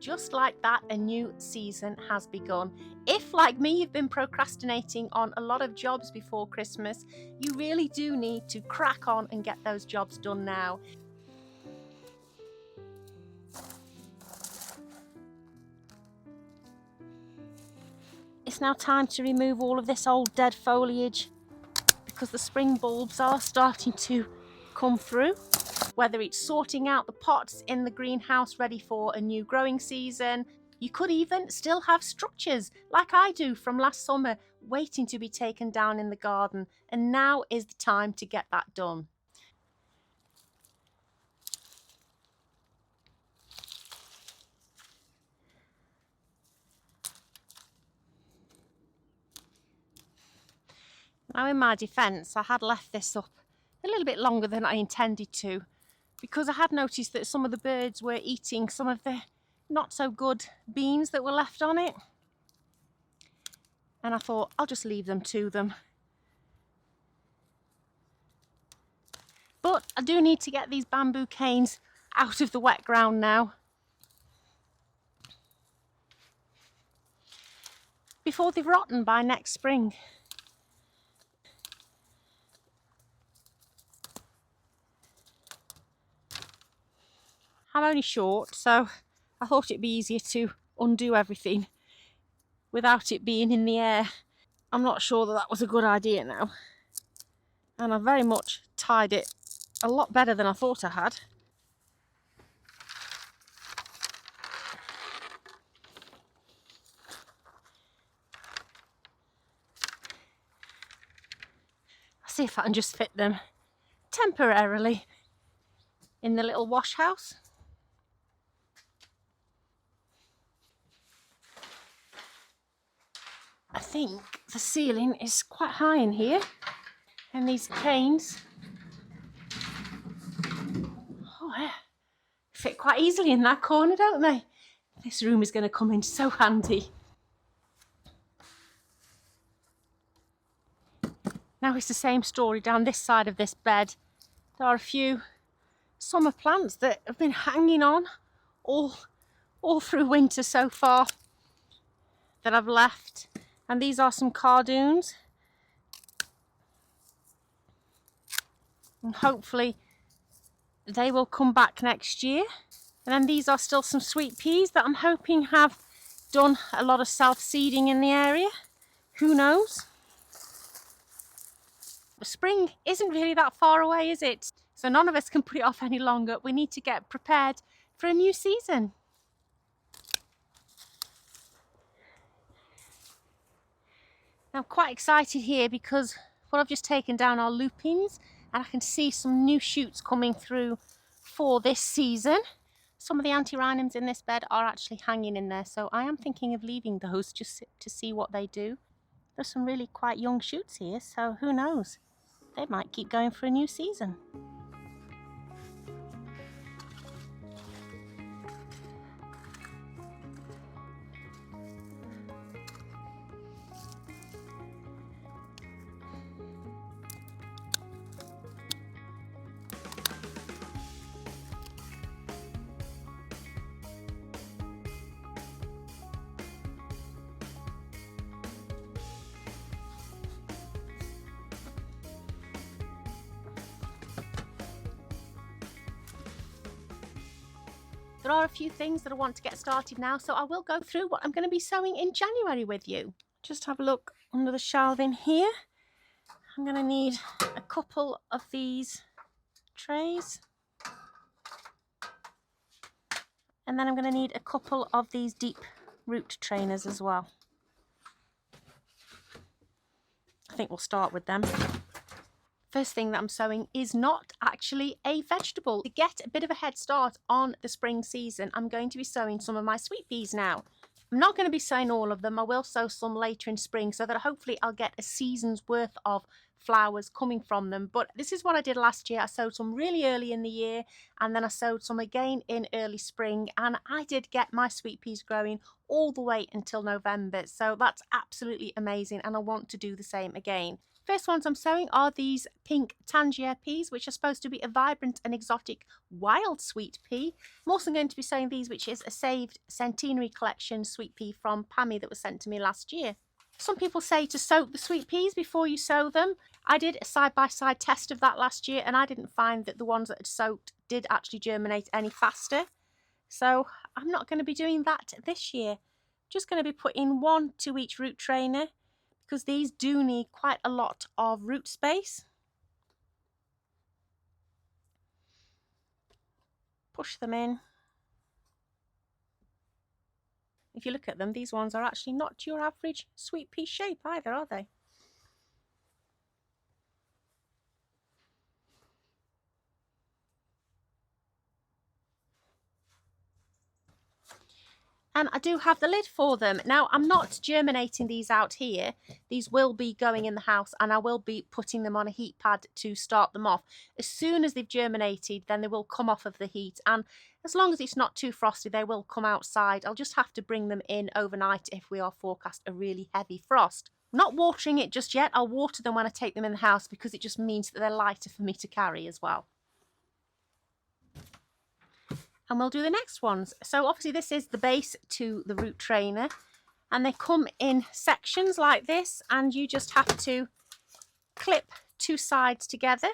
just like that, a new season has begun. If, like me, you've been procrastinating on a lot of jobs before Christmas, you really do need to crack on and get those jobs done now. It's now time to remove all of this old dead foliage because the spring bulbs are starting to come through. Whether it's sorting out the pots in the greenhouse ready for a new growing season, you could even still have structures like I do from last summer waiting to be taken down in the garden, and now is the time to get that done. Now, in my defence, I had left this up a little bit longer than I intended to, because I had noticed that some of the birds were eating some of the not so good beans that were left on it. And I thought, I'll just leave them to them. But I do need to get these bamboo canes out of the wet ground now, before they've rotten by next spring. I'm only short, so I thought it'd be easier to undo everything without it being in the air. I'm not sure that that was a good idea now. And I very much tied it a lot better than I thought I had. I'll see if I can just fit them temporarily in the little wash house. I think the ceiling is quite high in here, and these canes, oh yeah, fit quite easily in that corner, don't they? This room is going to come in so handy. Now it's the same story down this side of this bed. There are a few summer plants that have been hanging on all through winter so far that I've left. And these are some cardoons. And hopefully they will come back next year. And then these are still some sweet peas that I'm hoping have done a lot of self-seeding in the area. Who knows? Spring isn't really that far away, is it? So none of us can put it off any longer. We need to get prepared for a new season. I'm quite excited here because what I've just taken down are lupins, and I can see some new shoots coming through for this season. Some of the antirrhinums in this bed are actually hanging in there, so I am thinking of leaving those just to see what they do. There's some really quite young shoots here, so who knows? They might keep going for a new season. There are a few things that I want to get started now, so I will go through what I'm going to be sowing in January with you. Just have a look under the shelving here. I'm going to need a couple of these trays. And then I'm going to need a couple of these deep root trainers as well. I think we'll start with them. First thing that I'm sowing is not actually a vegetable. To get a bit of a head start on the spring season, I'm going to be sowing some of my sweet peas now. I'm not going to be sowing all of them. I will sow some later in spring so that hopefully I'll get a season's worth of flowers coming from them. But this is what I did last year. I sowed some really early in the year, and then I sowed some again in early spring, and I did get my sweet peas growing all the way until November. So that's absolutely amazing, and I want to do the same again. First ones I'm sowing are these pink Tangier peas, which are supposed to be a vibrant and exotic wild sweet pea. I'm also going to be sowing these, which is a saved centenary collection sweet pea from Pammy that was sent to me last year. Some people say to soak the sweet peas before you sow them. I did a side-by-side test of that last year, and I didn't find that the ones that had soaked did actually germinate any faster. So I'm not going to be doing that this year. Just going to be putting one to each root trainer, because these do need quite a lot of root space. Push them in. If you look at them, these ones are actually not your average sweet pea shape either, are they? And I do have the lid for them. Now, I'm not germinating these out here. These will be going in the house, and I will be putting them on a heat pad to start them off. As soon as they've germinated, then they will come off of the heat, and as long as it's not too frosty, they will come outside. I'll just have to bring them in overnight if we are forecast a really heavy frost. I'm not watering it just yet. I'll water them when I take them in the house, because it just means that they're lighter for me to carry as well. And we'll do the next ones. So obviously this is the base to the root trainer, and they come in sections like this, and you just have to clip two sides together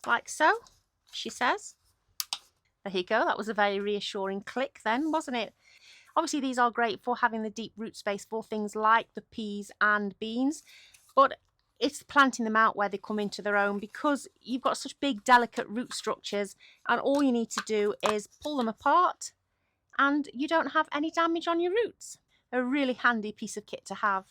like so, she says. There you go. That was a very reassuring click then, wasn't it? Obviously these are great for having the deep root space for things like the peas and beans, but it's planting them out where they come into their own, because you've got such big, delicate root structures, and all you need to do is pull them apart and you don't have any damage on your roots. A really handy piece of kit to have.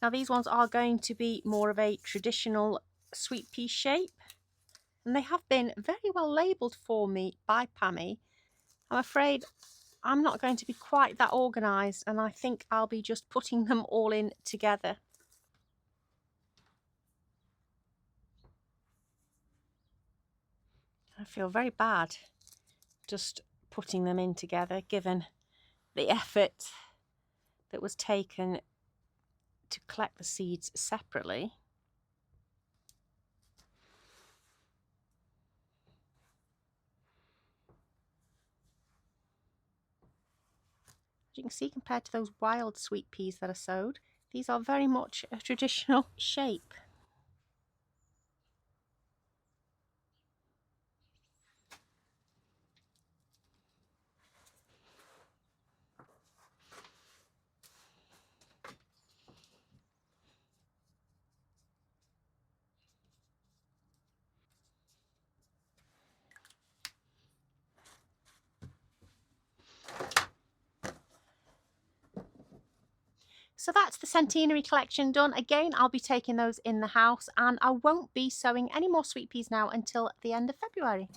Now these ones are going to be more of a traditional sweet pea shape, and they have been very well labelled for me by Pammy. I'm afraid I'm not going to be quite that organised, and I think I'll be just putting them all in together. I feel very bad just putting them in together, given the effort that was taken to collect the seeds separately. As you can see, compared to those wild sweet peas that are sowed, these are very much a traditional shape. So that's the centenary collection done. Again, I'll be taking those in the house, and I won't be sowing any more sweet peas now until the end of February.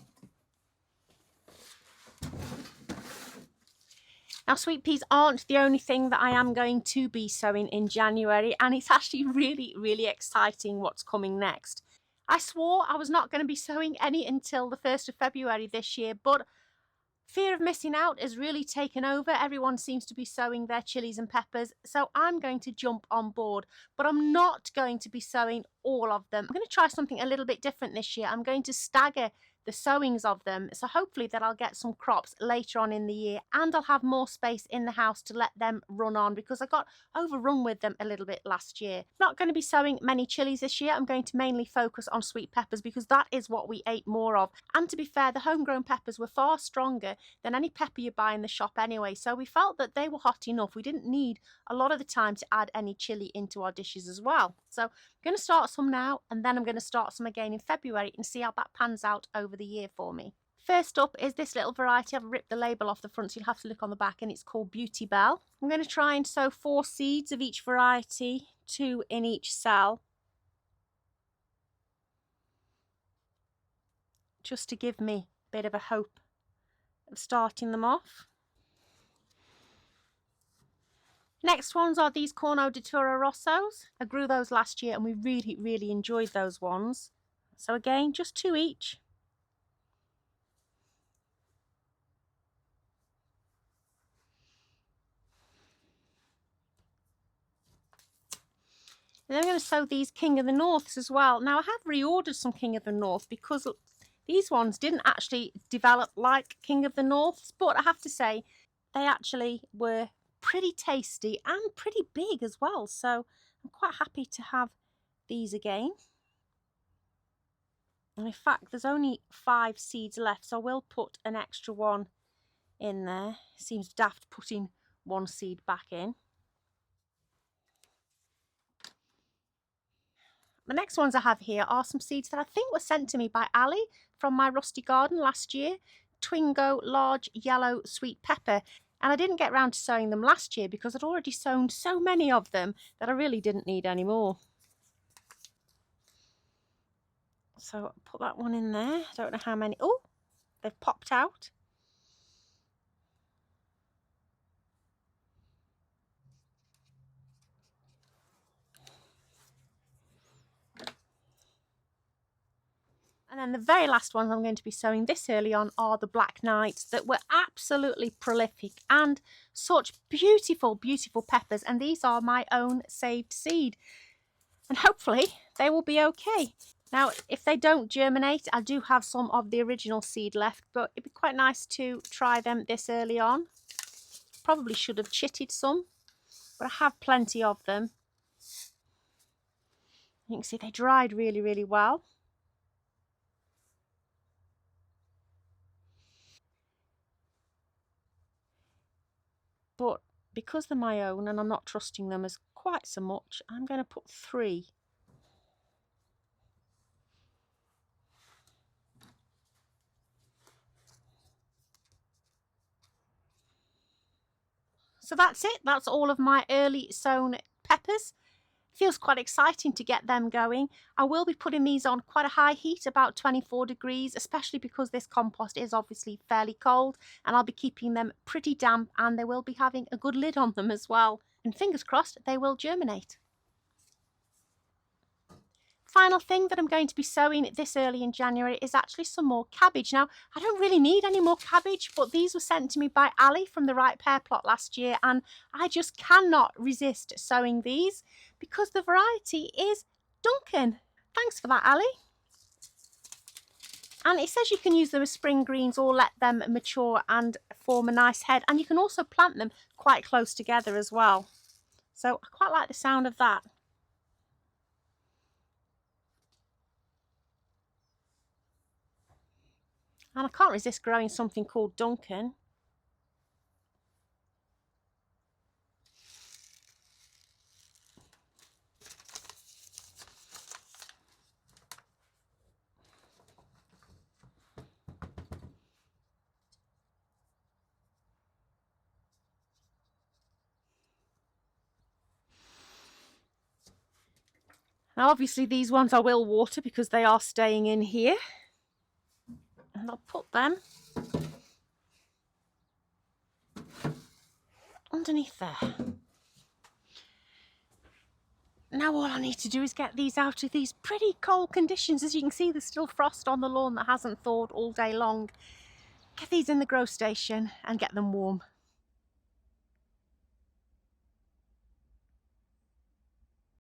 Now, sweet peas aren't the only thing that I am going to be sowing in January, and it's actually really, really exciting what's coming next. I swore I was not going to be sowing any until the 1st of February this year, but fear of missing out has really taken over. Everyone seems to be sowing their chilies and peppers, so I'm going to jump on board, but I'm not going to be sowing all of them. I'm going to try something a little bit different this year. I'm going to stagger the sowings of them, so hopefully that I'll get some crops later on in the year, and I'll have more space in the house to let them run on, because I got overrun with them a little bit last year. Not going to be sowing many chilies this year. I'm going to mainly focus on sweet peppers, because that is what we ate more of, and to be fair, the homegrown peppers were far stronger than any pepper you buy in the shop anyway, so we felt that they were hot enough. We didn't need a lot of the time to add any chili into our dishes as well. So I'm going to start some now, and then I'm going to start some again in February and see how that pans out over the year for me. First up is this little variety. I've ripped the label off the front, so you'll have to look on the back, and it's called Beauty Bell. I'm going to try and sow 4 seeds of each variety, 2 in each cell, just to give me a bit of a hope of starting them off. Next ones are these Corno di Toro Rossos. I grew those last year and we really enjoyed those ones. So again, just 2 each. And then I'm going to sow these King of the Norths as well. Now I have reordered some King of the North because these ones didn't actually develop like King of the Norths, but I have to say they actually were pretty tasty and pretty big as well. So I'm quite happy to have these again. And in fact, there's only 5 seeds left, so I will put an extra one in there. Seems daft putting 1 seed back in. The next ones I have here are some seeds that I think were sent to me by Ali from my rusty garden last year. Twingo large yellow sweet pepper. And I didn't get round to sowing them last year because I'd already sown so many of them that I really didn't need any more. So I'll put that one in there. I don't know how many. Oh, they've popped out. And then the very last ones I'm going to be sowing this early on are the Black Knights that were absolutely prolific and such beautiful peppers. And these are my own saved seed. And hopefully they will be okay. Now, if they don't germinate, I do have some of the original seed left, but it'd be quite nice to try them this early on. Probably should have chitted some, but I have plenty of them. You can see they dried really well. But because they're my own and I'm not trusting them as quite so much, I'm going to put 3. So that's it. That's all of my early sown peppers. Feels quite exciting to get them going. I will be putting these on quite a high heat, about 24 degrees, especially because this compost is obviously fairly cold, and I'll be keeping them pretty damp, and they will be having a good lid on them as well. And fingers crossed they will germinate. Final thing that I'm going to be sowing this early in January is actually some more cabbage. Now, I don't really need any more cabbage, but these were sent to me by Ali from the Right Pear plot last year, and I just cannot resist sowing these because the variety is Duncan. Thanks for that, Ali. And it says you can use them as spring greens or let them mature and form a nice head, and you can also plant them quite close together as well. So I quite like the sound of that. And I can't resist growing something called Duncan. Now obviously these ones I will water because they are staying in here. And I'll put them underneath there. Now all I need to do is get these out of these pretty cold conditions. As you can see, there's still frost on the lawn that hasn't thawed all day long. Get these in the grow station and get them warm.